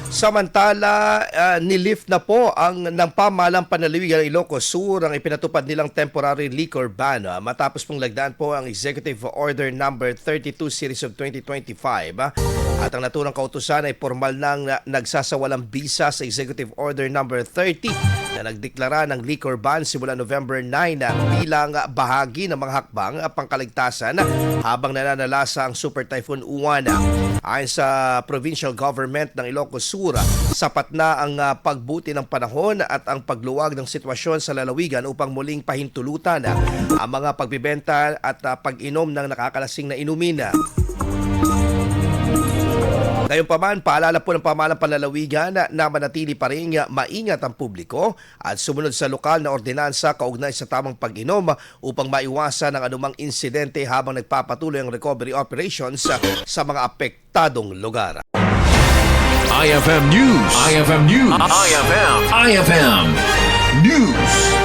Samantala, nilift na po ng pamahalang panlalawigan ng Ilocos Sur ang ipinatupad nilang temporary liquor ban matapos pong lagdaan po ang Executive Order Number 32 Series of 2025 at ang naturang kautusan ay formal nang nagsasawalang bisa sa Executive Order Number 30 na nagdeklara ng liquor ban simula November 9 bilang bahagi ng mga hakbang pangkaligtasan habang nananalasa ang Super Typhoon Uwan. Ayon sa provincial government ng Ilocos Sur, sapat na ang pagbuti ng panahon at ang pagluwag ng sitwasyon sa lalawigan upang muling pahintulutan ang mga pagbibenta at pag-inom ng nakakalasing na inumin. Gayunpaman, paalala po ng pamahalang panlalawigan na manatili pa rin maingat ang publiko at sumunod sa lokal na ordinansa kaugnay sa tamang pag-inom upang maiwasan ang anumang insidente habang nagpapatuloy ang recovery operations sa mga apektadong lugar. IFM News. IFM News. IFM News.